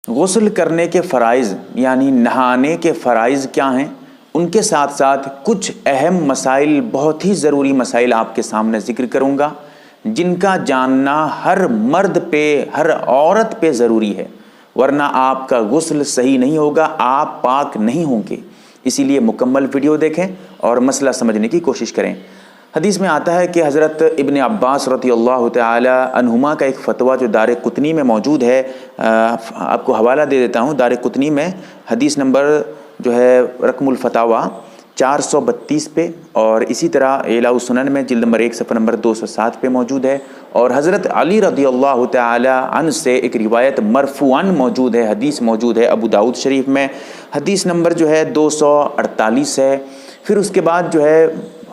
غسل کرنے کے فرائض یعنی نہانے کے فرائض کیا ہیں، ان کے ساتھ ساتھ کچھ اہم مسائل، بہت ہی ضروری مسائل آپ کے سامنے ذکر کروں گا، جن کا جاننا ہر مرد پہ، ہر عورت پہ ضروری ہے، ورنہ آپ کا غسل صحیح نہیں ہوگا، آپ پاک نہیں ہوں گے۔ اسی لیے مکمل ویڈیو دیکھیں اور مسئلہ سمجھنے کی کوشش کریں۔ حدیث میں آتا ہے کہ حضرت ابن عباس رضی اللہ تعالی عنہما کا ایک فتویٰ جو دار قطنی میں موجود ہے، آپ کو حوالہ دے دیتا ہوں۔ دار قطنی میں حدیث نمبر جو ہے رقم الفتاویٰ 432 پہ، اور اسی طرح اعلاء السنن میں جلد نمبر 1 صفحہ نمبر 207 پہ موجود ہے، اور حضرت علی رضی اللہ تعالی عنہ سے ایک روایت مرفوعاً موجود ہے، حدیث موجود ہے ابو داؤد شریف میں، حدیث نمبر جو ہے 248 ہے۔ پھر اس کے بعد جو ہے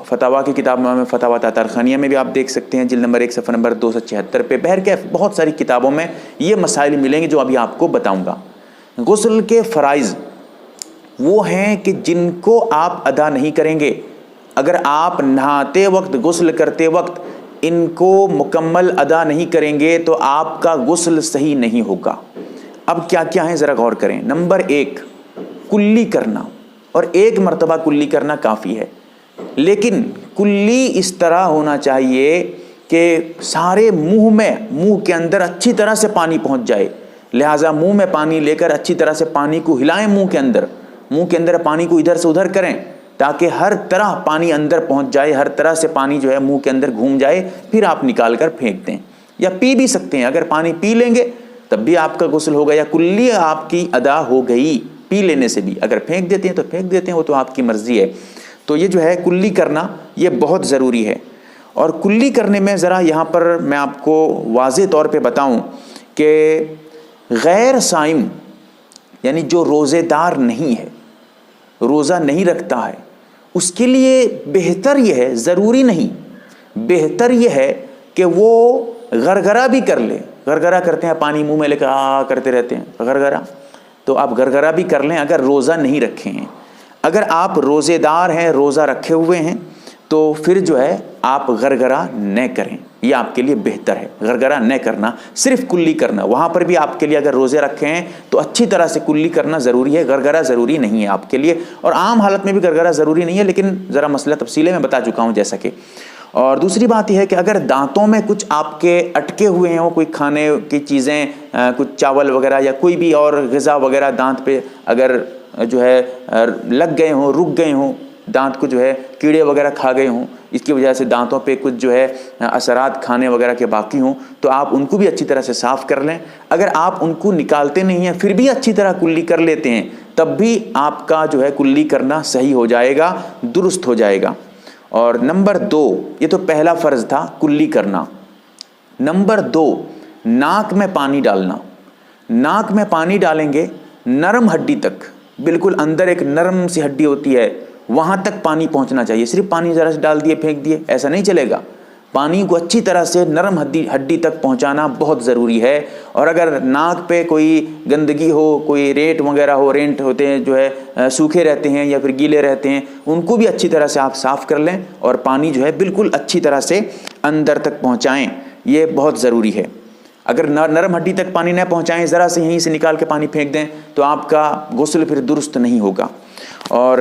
فتاویٰ کی کتاب میں فتاویٰ تاطرخانیہ میں بھی آپ دیکھ سکتے ہیں، جلد نمبر 1 صفحہ نمبر 276 پہ۔ بہرکیف بہت ساری کتابوں میں یہ مسائل ملیں گے جو ابھی آپ کو بتاؤں گا۔ غسل کے فرائض وہ ہیں کہ جن کو آپ ادا نہیں کریں گے، اگر آپ نہاتے وقت، غسل کرتے وقت ان کو مکمل ادا نہیں کریں گے تو آپ کا غسل صحیح نہیں ہوگا۔ اب کیا کیا ہیں ذرا غور کریں۔ نمبر 1، کلی کرنا، اور ایک مرتبہ کلی کرنا کافی ہے، لیکن کلی اس طرح ہونا چاہیے کہ سارے منہ کے اندر اچھی طرح سے پانی پہنچ جائے، لہٰذا منہ میں پانی لے کر اچھی طرح سے پانی کو ہلائیں، منہ کے اندر پانی کو ادھر سے ادھر کریں تاکہ ہر طرح پانی اندر پہنچ جائے، ہر طرح سے پانی جو ہے منہ کے اندر گھوم جائے، پھر آپ نکال کر پھینک دیں، یا پی بھی سکتے ہیں، اگر پانی پی لیں گے تب بھی آپ کا غسل ہوگا، یا کلی آپ کی ادا ہو گئی پی لینے سے بھی، اگر پھینک دیتے ہیں تو پھینک دیتے ہیں، وہ تو آپ کی مرضی ہے۔ تو یہ جو ہے کلی کرنا یہ بہت ضروری ہے۔ اور کلی کرنے میں ذرا یہاں پر میں آپ کو واضح طور پہ بتاؤں کہ غیر صائم یعنی جو روزے دار نہیں ہے، روزہ نہیں رکھتا ہے، اس کے لیے بہتر یہ ہے، ضروری نہیں، بہتر یہ ہے کہ وہ غرغرہ بھی کر لے۔ غرغرہ کرتے ہیں، پانی منہ میں لے کر کرتے رہتے ہیں غرغرہ، تو آپ غرغرہ بھی کر لیں اگر روزہ نہیں رکھے ہیں۔ اگر آپ روزے دار ہیں، روزہ رکھے ہوئے ہیں، تو پھر جو ہے آپ غرغرہ نہ کریں، یہ آپ کے لیے بہتر ہے، غرغرہ نہ کرنا، صرف کلی کرنا۔ وہاں پر بھی آپ کے لیے اگر روزے رکھے ہیں تو اچھی طرح سے کلی کرنا ضروری ہے، غرغرہ ضروری نہیں ہے آپ کے لیے، اور عام حالت میں بھی غرغرہ ضروری نہیں ہے، لیکن ذرا مسئلہ تفصیلیں میں بتا چکا ہوں جیسا کہ۔ اور دوسری بات یہ ہے کہ اگر دانتوں میں کچھ آپ کے اٹکے ہوئے ہوں، کوئی کھانے کی چیزیں، کچھ چاول وغیرہ یا کوئی بھی اور غذا وغیرہ دانت پہ اگر جو ہے لگ گئے ہوں، رک گئے ہوں، دانت کو جو ہے کیڑے وغیرہ کھا گئے ہوں، اس کی وجہ سے دانتوں پہ کچھ جو ہے اثرات کھانے وغیرہ کے باقی ہوں، تو آپ ان کو بھی اچھی طرح سے صاف کر لیں۔ اگر آپ ان کو نکالتے نہیں ہیں پھر بھی اچھی طرح کلی کر لیتے ہیں، تب بھی آپ کا جو ہے کلی کرنا صحیح ہو جائے گا، درست ہو جائے گا۔ اور نمبر 2، یہ تو پہلا فرض تھا کلی کرنا۔ نمبر 2، ناک میں پانی ڈالنا۔ ناک میں پانی ڈالیں گے نرم ہڈی تک، بالکل اندر ایک نرم سی ہڈی ہوتی ہے، وہاں تک پانی پہنچنا چاہیے۔ صرف پانی ذرا سے ڈال دیے پھینک دیے ایسا نہیں چلے گا، پانی کو اچھی طرح سے نرم ہڈی تک پہنچانا بہت ضروری ہے۔ اور اگر ناک پہ کوئی گندگی ہو، کوئی رینٹ وغیرہ ہو، رینٹ ہوتے ہیں جو ہے سوکھے رہتے ہیں یا پھر گیلے رہتے ہیں، ان کو بھی اچھی طرح سے آپ صاف کر لیں اور پانی جو ہے بالکل اچھی طرح سے اندر تک پہنچائیں، یہ بہت ضروری ہے۔ اگر نرم ہڈی تک پانی نہ پہنچائیں، ذرا سے یہیں سے نکال کے پانی پھینک دیں تو آپ کا غسل پھر درست نہیں ہوگا۔ اور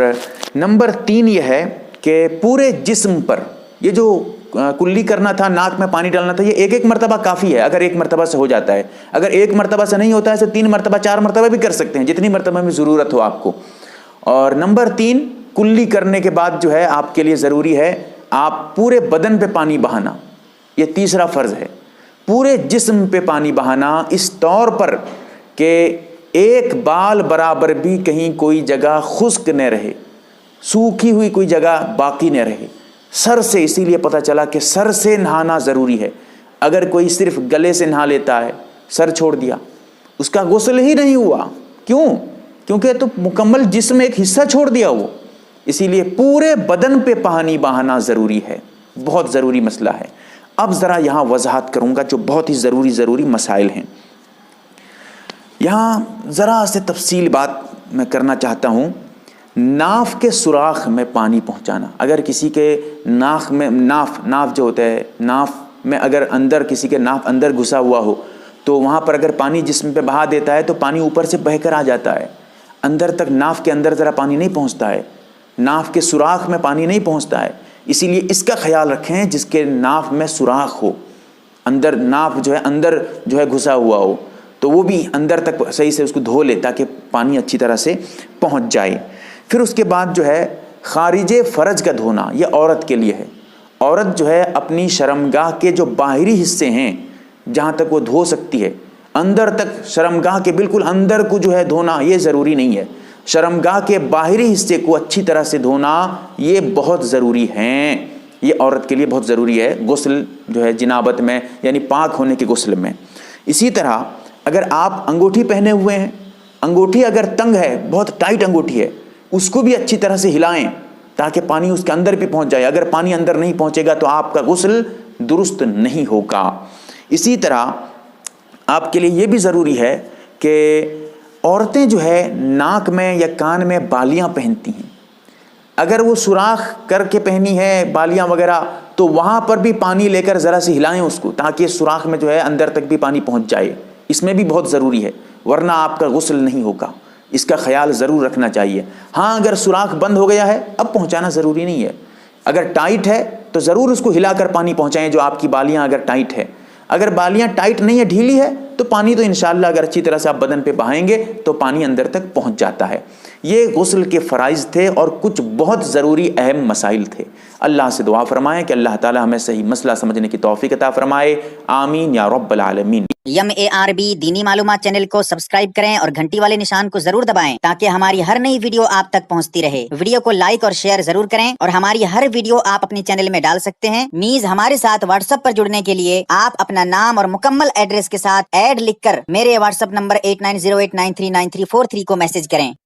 نمبر 3 یہ ہے کہ پورے جسم پر، یہ جو کلی کرنا تھا، ناک میں پانی ڈالنا تھا، یہ ایک مرتبہ کافی ہے اگر ایک مرتبہ سے ہو جاتا ہے۔ اگر ایک مرتبہ سے نہیں ہوتا ہے تو 3 مرتبہ 4 مرتبہ بھی کر سکتے ہیں، جتنی مرتبہ میں ضرورت ہو آپ کو۔ اور نمبر 3، کلی کرنے کے بعد جو ہے آپ کے لیے ضروری ہے آپ پورے بدن پہ پانی بہانا، یہ تیسرا فرض ہے۔ پورے جسم پہ پانی بہانا اس طور پر کہ ایک بال برابر بھی کہیں کوئی جگہ خشک نہ رہے، سوکھی ہوئی کوئی جگہ باقی نہ رہے۔ سر سے، اسی لیے پتہ چلا کہ سر سے نہانا ضروری ہے۔ اگر کوئی صرف گلے سے نہا لیتا ہے، سر چھوڑ دیا، اس کا غسل ہی نہیں ہوا۔ کیوں؟ کیونکہ تو مکمل جسم ایک حصہ چھوڑ دیا وہ۔ اسی لیے پورے بدن پہ پانی بہانا ضروری ہے، بہت ضروری مسئلہ ہے۔ اب ذرا یہاں وضاحت کروں گا جو بہت ہی ضروری مسائل ہیں۔ یہاں ذرا سے تفصیل بات میں کرنا چاہتا ہوں۔ ناف کے سوراخ میں پانی پہنچانا، اگر کسی کے ناف میں، ناف جو ہوتا ہے، ناف میں اگر اندر کسی کے ناف اندر گھسا ہوا ہو تو تو وہاں پر اگر پانی جسم پہ بہا دیتا ہے تو پانی اوپر سے بہہ کر آ جاتا ہے، اندر تک ناف کے اندر ذرا پانی نہیں پہنچتا ہے، ناف کے سوراخ میں پانی نہیں پہنچتا ہے۔ اسی لیے اس کا خیال رکھیں جس کے ناف میں سوراخ ہو، اندر ناف جو ہے اندر جو ہے گھسا ہوا ہو، تو وہ بھی اندر تک صحیح سے اس کو دھو لے تاکہ پانی اچھی طرح سے پہنچ جائے۔ پھر اس کے بعد جو ہے خارج فرج کا دھونا، یہ عورت کے لیے ہے۔ عورت جو ہے اپنی شرمگاہ کے جو باہری حصے ہیں جہاں تک وہ دھو سکتی ہے، اندر تک شرمگاہ کے بالکل اندر کو جو ہے دھونا یہ ضروری نہیں ہے، شرمگاہ کے باہری حصے کو اچھی طرح سے دھونا یہ بہت ضروری ہیں، یہ عورت کے لیے بہت ضروری ہے غسل جو ہے جنابت میں، یعنی پاک ہونے کے غسل میں۔ اسی طرح اگر آپ انگوٹھی پہنے ہوئے ہیں، انگوٹھی اگر تنگ ہے، بہت ٹائٹ انگوٹھی ہے، اس کو بھی اچھی طرح سے ہلائیں تاکہ پانی اس کے اندر بھی پہنچ جائے۔ اگر پانی اندر نہیں پہنچے گا تو آپ کا غسل درست نہیں ہوگا۔ اسی طرح آپ کے لیے یہ بھی ضروری ہے کہ عورتیں جو ہے ناک میں یا کان میں بالیاں پہنتی ہیں، اگر وہ سوراخ کر کے پہنی ہے بالیاں وغیرہ تو وہاں پر بھی پانی لے کر ذرا سے ہلائیں اس کو تاکہ سوراخ میں جو ہے اندر تک بھی پانی پہنچ جائے، اس میں بھی بہت ضروری ہے، ورنہ آپ کا غسل نہیں ہوگا، اس کا خیال ضرور رکھنا چاہیے۔ ہاں اگر سوراخ بند ہو گیا ہے اب پہنچانا ضروری نہیں ہے، اگر ٹائٹ ہے تو ضرور اس کو ہلا کر پانی پہنچائیں جو آپ کی بالیاں اگر ٹائٹ ہے۔ اگر بالیاں ٹائٹ نہیں ہے، ڈھیلی ہے، تو پانی تو انشاءاللہ اگر اچھی طرح سے آپ بدن پہ بہائیں گے تو پانی اندر تک پہنچ جاتا ہے۔ یہ غسل کے فرائض تھے اور کچھ بہت ضروری اہم مسائل تھے۔ اللہ سے دعا فرمائیں کہ اللہ تعالی ہمیں صحیح مسئلہ سمجھنے کی توفیق عطا فرمائے، آمین یا رب العالمین۔ ARB دینی معلومات چینل کو سبسکرائب کریں اور گھنٹی والے نشان کو ضرور دبائیں تاکہ ہماری ہر نئی ویڈیو آپ تک پہنچتی رہے۔ ویڈیو کو لائک اور شیئر ضرور کریں اور ہماری ہر ویڈیو آپ اپنی چینل میں ڈال سکتے ہیں۔ نیز ہمارے ساتھ واٹس ایپ پر جڑنے کے لیے آپ اپنا نام اور مکمل ایڈریس کے ساتھ ایڈ لکھ کر میرے واٹس ایپ نمبر 8908939343 کو میسج کریں۔